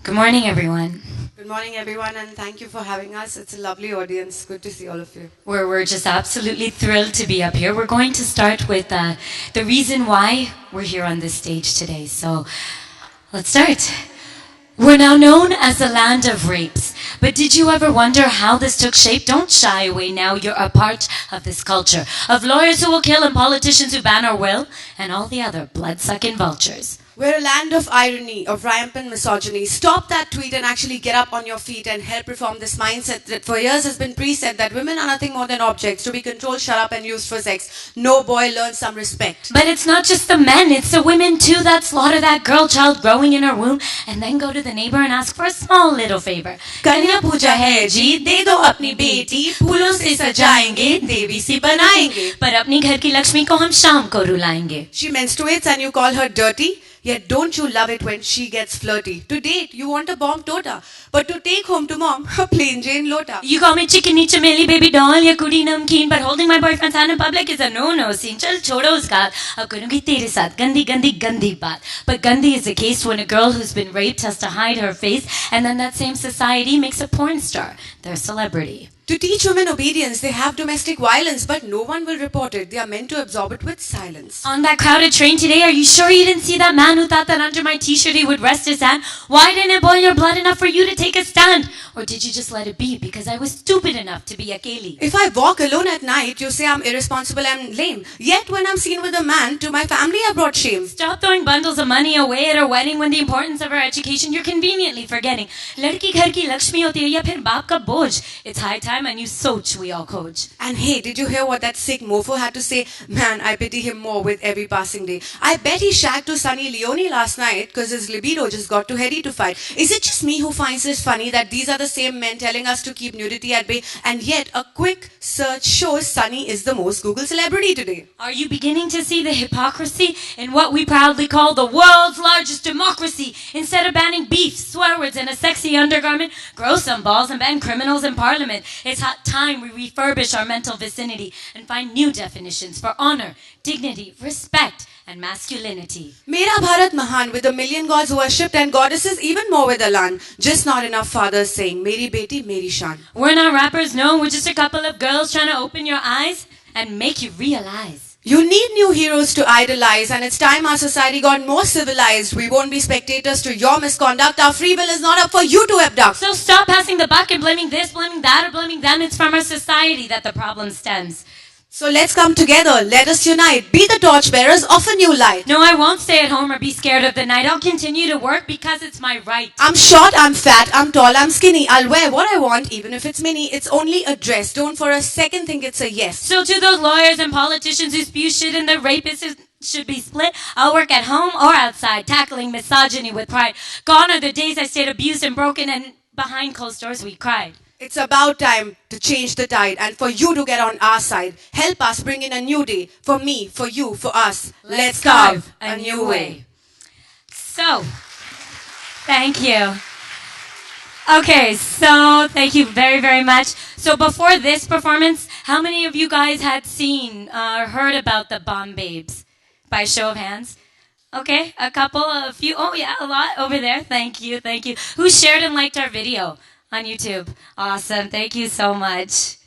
Good morning, everyone. Good morning, everyone, and thank you for having us. It's a lovely audience. Good to see all of you. We're just absolutely thrilled to be up here. We're going to start with the reason why we're here on this stage today. So let's start. We're now known as the land of rapes. But did you ever wonder how this took shape? Don't shy away now. You're a part of this culture of lawyers who will kill and politicians who ban our will and all the other blood-sucking vultures. We're a land of irony, of rampant misogyny. Stop that tweet and actually get up on your feet and help reform this mindset that for years has been preset that women are nothing more than objects to be controlled, shut up, and used for sex. No boy learns some respect. But it's not just the men, it's the women too that slaughter that girl child growing in her womb and then go to the neighbor and ask for a small little favor. कन्या पूजा है जी, दे दो अपनी बेटी, फूलों से सजाएंगे, देवी सी बनाएंगे. पर अपनी घर की लक्ष्मी को हम शाम को रुलाएंगे. She menstruates and you call her dirty? Yet don't you love it when she gets flirty? To date, you want a bomb tota, but to take home to mom, a plain Jane lota. You call me chickeny chameli baby doll ya kudi namkeen, but holding my boyfriend's hand in public is a no-no scene. Chal chodo uska, ab karungi tere saath gandi gandi gandi baat. But gandi is the case when a girl who's been raped has to hide her face, and then that same society makes a porn star their celebrity. To teach women obedience, they have domestic violence, but no one will report it. They are meant to absorb it with silence. On that crowded train today, are you sure you didn't see that man who thought that under my t-shirt he would rest his hand? Why didn't it boil your blood enough for you to take a stand? Or did you just let it be because I was stupid enough to be a Kaylee? If I walk alone at night, you say I'm irresponsible and lame. Yet when I'm seen with a man, to my family I brought shame. Stop throwing bundles of money away at our wedding when the importance of our education you're conveniently forgetting. Ladki ghar ki Lakshmi hoti hai ya phir baap ka boj. It's high time a new soch we all coach. And hey, did you hear what that sick mofo had to say? Man, I pity him more with every passing day. I bet he shagged to Sunny Leone last night because his libido just got too heady to fight. Is it just me who finds this funny that these are the same men telling us to keep nudity at bay, and yet a quick search shows Sunny is the most Google celebrity today? Are you beginning to see the hypocrisy in what we proudly call the world's largest democracy? Instead of banning beef, swear words, and a sexy undergarment, grow some balls and ban criminals in parliament. It's time we refurbish our mental vicinity and find new definitions for honor, dignity, respect, and masculinity. Mera Bharat Mahan, with a million gods worshipped and goddesses even more with Alan. Just not enough fathers saying, Meri beti, Meri shan. We're not rappers, no, we're just a couple of girls trying to open your eyes and make you realize. You need new heroes to idolize, and it's time our society got more civilized. We won't be spectators to your misconduct. Our free will is not up for you to abduct. So stop passing the buck and blaming this, blaming that, or blaming them. It's from our society that the problem stems. So let's come together. Let us unite. Be the torchbearers of a new light. No, I won't stay at home or be scared of the night. I'll continue to work because it's my right. I'm short, I'm fat, I'm tall, I'm skinny. I'll wear what I want, even if it's mini. It's only a dress. Don't for a second think it's a yes. So to those lawyers and politicians who spew shit and the rapists should be split, I'll work at home or outside, tackling misogyny with pride. Gone are the days I stayed abused and broken and behind closed doors we cried. It's about time to change the tide and for you to get on our side. Help us bring in a new day. For me, for you, for us. Let's carve a new way. So, thank you. Okay, so thank you very, very much. So before this performance, how many of you guys had seen or heard about the BomBaebs? By show of hands. Okay, a couple, a few. Oh yeah, a lot over there. Thank you, thank you. Who shared and liked our video on YouTube? Awesome, thank you so much.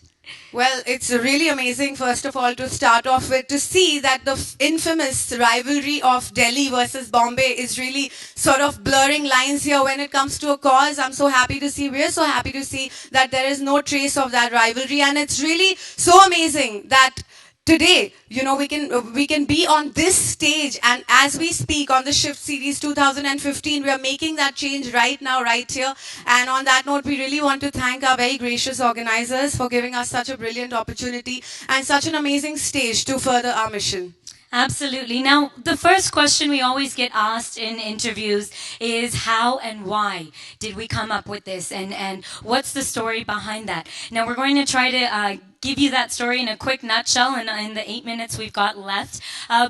Well, it's really amazing, first of all, to start off with, to see that the infamous rivalry of Delhi versus Bombay is really sort of blurring lines here when it comes to a cause. I'm so happy to see, we're so happy to see that there is no trace of that rivalry, and it's really so amazing that today, you know, we can be on this stage, and as we speak on the Shift Series 2015, we are making that change right now, right here. And on that note, we really want to thank our very gracious organizers for giving us such a brilliant opportunity and such an amazing stage to further our mission. Absolutely. Now, the first question we always get asked in interviews is how and why did we come up with this, and what's the story behind that? Now, we're going to try to give you that story in a quick nutshell in the 8 minutes we've got left,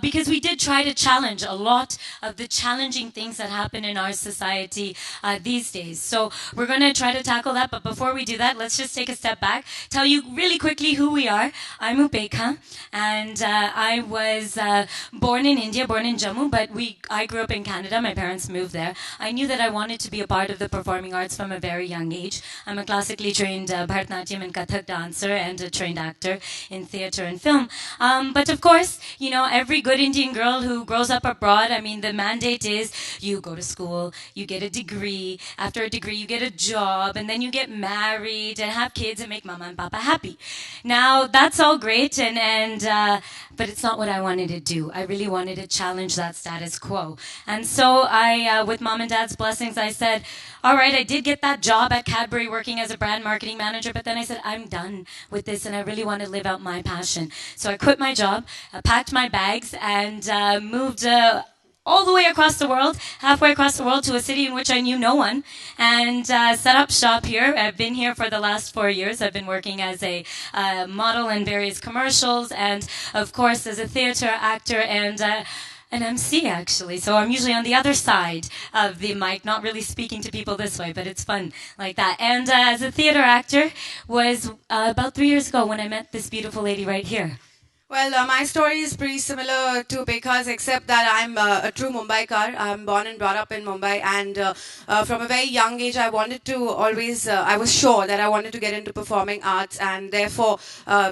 because we did try to challenge a lot of the challenging things that happen in our society these days. So we're going to try to tackle that, but before we do that, let's just take a step back, tell you really quickly who we are. I'm Upekha, and I was born in India, born in Jammu, but I grew up in Canada. My parents moved there. I knew that I wanted to be a part of the performing arts from a very young age. I'm a classically trained Bharatanatyam and Kathak dancer and a trained actor in theater and film. But of course, you know, every good Indian girl who grows up abroad, I mean, the mandate is you go to school, you get a degree, after a degree you get a job, and then you get married and have kids and make mama and papa happy. Now, that's all great, but it's not what I wanted to do. I really wanted to challenge that status quo. And so with mom and dad's blessings, I said, all right, I did get that job at Cadbury working as a brand marketing manager, but then I said, I'm done with this and I really want to live out my passion. So I quit my job, packed my bags, and moved all the way across the world, halfway across the world, to a city in which I knew no one, and set up shop here. I've been here for the last 4 years. I've been working as a model in various commercials, and of course as a theater actor and an MC, actually. So I'm usually on the other side of the mic, not really speaking to people this way, but it's fun like that. And as a theater actor was about 3 years ago when I met this beautiful lady right here. Well, my story is pretty similar to Upekha's, except that I'm a true Mumbaikar. I'm born and brought up in Mumbai, and from a very young age, I wanted to always, I was sure that I wanted to get into performing arts, and therefore,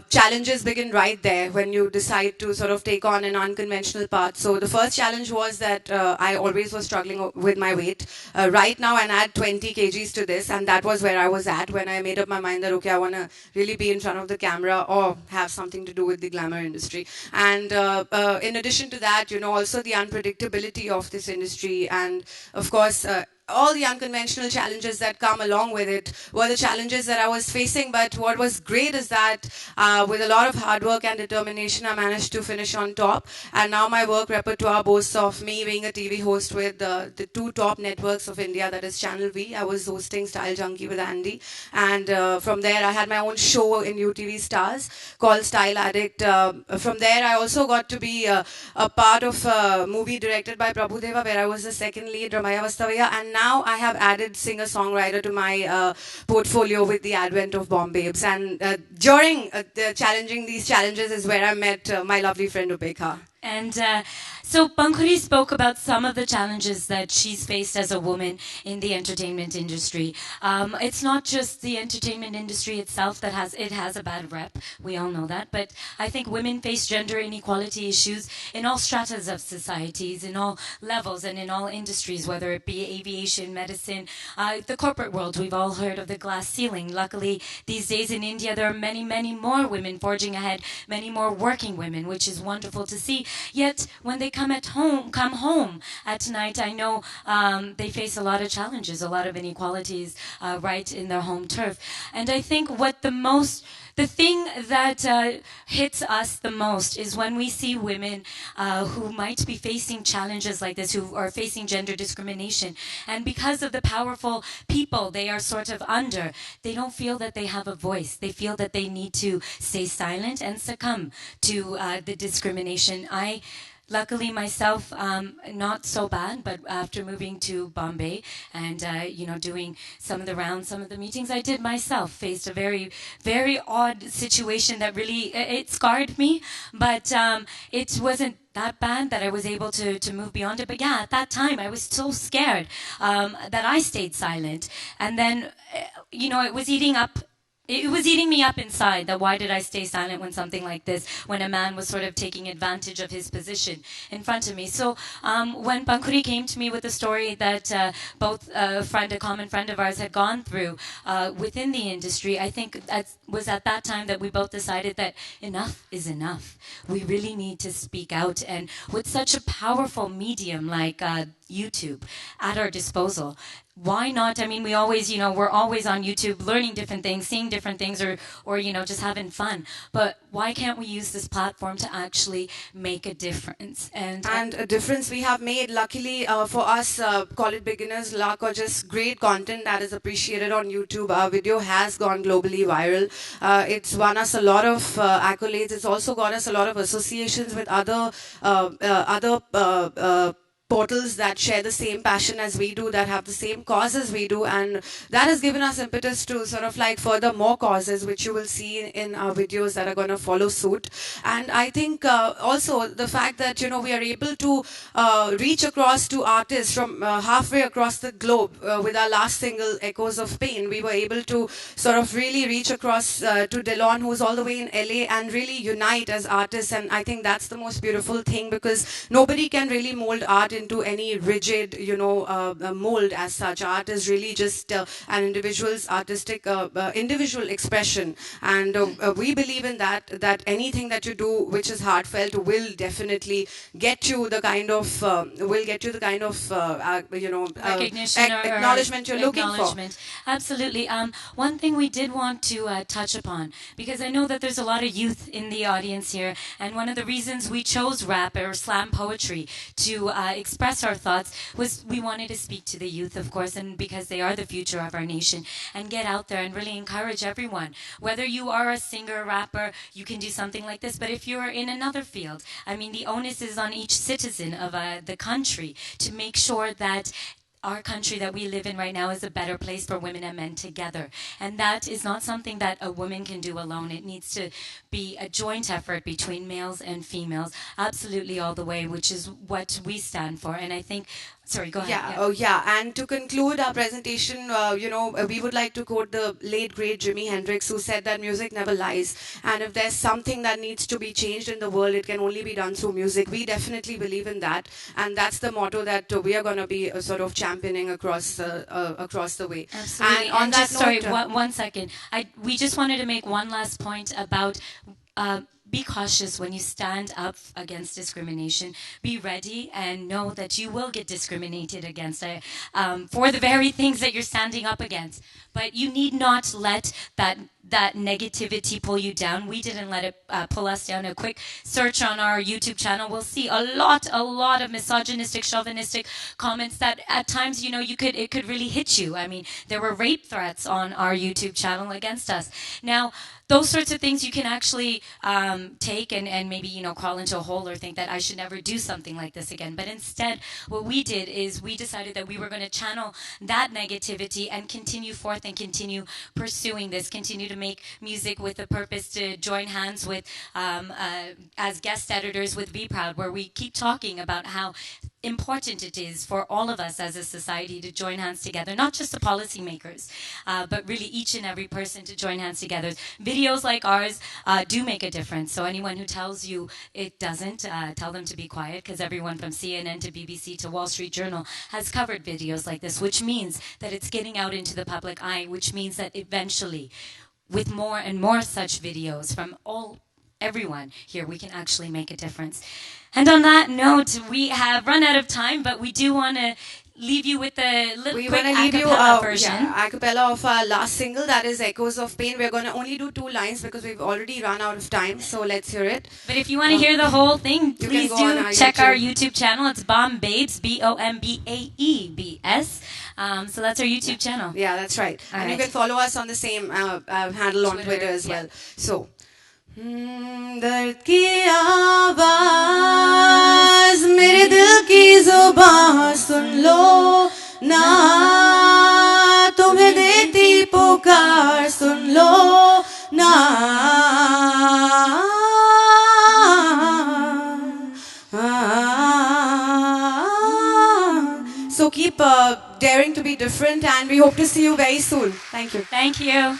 challenges begin right there when you decide to sort of take on an unconventional path. So the first challenge was that I always was struggling with my weight. Right now, and add 20 kgs to this, and that was where I was at when I made up my mind that, okay, I want to really be in front of the camera or have something to do with the glamour industry. And in addition to that, you know, also the unpredictability of this industry, and of course all the unconventional challenges that come along with it were the challenges that I was facing. But what was great is that with a lot of hard work and determination, I managed to finish on top. And now my work repertoire boasts of me being a TV host with the two top networks of India, that is Channel V. I was hosting Style Junkie with Andy, and from there I had my own show in UTV Stars called Style Addict. From there I also got to be a part of a movie directed by Prabhudeva, where I was the second lead, Ramaya Vastavaya, and now I have added singer-songwriter to my portfolio with the advent of BomBaebs. And during these challenges is where I met my lovely friend Upekha. And so Pankhuri spoke about some of the challenges that she's faced as a woman in the entertainment industry. It's not just the entertainment industry itself that has a bad rep. We all know that. But I think women face gender inequality issues in all stratas of societies, in all levels and in all industries, whether it be aviation, medicine, the corporate world. We've all heard of the glass ceiling. Luckily, these days in India, there are many, many more women forging ahead, many more working women, which is wonderful to see. Yet when they come home at night, I know they face a lot of challenges, a lot of inequalities right in their home turf. And I think the thing that hits us the most is when we see women who might be facing challenges like this, who are facing gender discrimination, and because of the powerful people they are sort of under, they don't feel that they have a voice. They feel that they need to stay silent and succumb to the discrimination. Luckily myself, not so bad, but after moving to Bombay and, doing some of the rounds, some of the meetings I did myself, faced a very, very odd situation that really, it scarred me, but it wasn't that bad that I was able to move beyond it. But yeah, at that time, I was so scared that I stayed silent. And then, it was eating me up inside, that why did I stay silent when something like this, when a man was sort of taking advantage of his position in front of me. So when Pankhuri came to me with the story that both a common friend of ours had gone through within the industry, I think that was at that time that we both decided that enough is enough. We really need to speak out. And with such a powerful medium like YouTube at our disposal. Why not? I mean, we always, we're always on YouTube learning different things, seeing different things, or just having fun. But why can't we use this platform to actually make a difference? And a difference we have made, luckily for us, call it beginner's luck or just great content that is appreciated on YouTube. Our video has gone globally viral. It's won us a lot of accolades. It's also got us a lot of associations with other portals that share the same passion as we do, that have the same cause as we do, and that has given us impetus to sort of like further more causes, which you will see in our videos that are going to follow suit. And I think also the fact that we are able to reach across to artists from halfway across the globe with our last single, Echoes of Pain. We were able to sort of really reach across to Delon, who's all the way in LA, and really unite as artists. And I think that's the most beautiful thing, because nobody can really mold art into any rigid, mold as such. Art is really just an individual's artistic, individual expression, and we believe in that anything that you do which is heartfelt will definitely get you the kind of recognition or acknowledgement you're looking for. Absolutely. One thing we did want to touch upon, because I know that there's a lot of youth in the audience here, and one of the reasons we chose rap or slam poetry to express our thoughts was we wanted to speak to the youth, of course, and because they are the future of our nation, and get out there and really encourage everyone. Whether you are a singer, rapper, you can do something like this, but if you're in another field, I mean, the onus is on each citizen of the country to make sure that our country that we live in right now is a better place for women and men together. And that is not something that a woman can do alone. It needs to be a joint effort between males and females, absolutely all the way, which is what we stand for. And I think, sorry, go ahead. Yeah, oh yeah. And to conclude our presentation, we would like to quote the late, great Jimi Hendrix, who said that music never lies. And if there's something that needs to be changed in the world, it can only be done through music. We definitely believe in that. And that's the motto that we are going to be sort of championing across the way. Absolutely. And on that note, sorry, one second. We just wanted to make one last point about be cautious when you stand up against discrimination. Be ready and know that you will get discriminated against for the very things that you're standing up against. But you need not let that negativity pull you down. We didn't let it pull us down. A quick search on our YouTube channel will see a lot of misogynistic, chauvinistic comments that at times, it could really hit you. I mean, there were rape threats on our YouTube channel against us. Now, those sorts of things you can actually take and maybe, crawl into a hole or think that I should never do something like this again. But instead, what we did is we decided that we were going to channel that negativity and continue forth and continue pursuing this, continue to make music with a purpose to join hands with, as guest editors with Be Proud, where we keep talking about how important it is for all of us as a society to join hands together, not just the policymakers, but really each and every person to join hands together. Videos like ours do make a difference. So anyone who tells you it doesn't, tell them to be quiet, because everyone from CNN to BBC to Wall Street Journal has covered videos like this, which means that it's getting out into the public eye, which means that eventually, with more and more such videos from everyone here, we can actually make a difference. And on that note, we have run out of time, but we do want to leave you with a quick a cappella version. A cappella of our last single, that is Echoes of Pain. We're going to only do 2 lines because we've already run out of time, so let's hear it. But if you want to hear the whole thing, please do check our YouTube channel. It's BomBaebs, BomBaebs. So that's our YouTube channel. Yeah, that's right. And you can follow us on the same handle on Twitter as well. So, दर्द की आवाज मेरे दिल की जुबान सुन लो ना, तुम्हें देती पुकार सुन लो ना. So keep daring to be different, and we hope to see you very soon. Thank you. Thank you.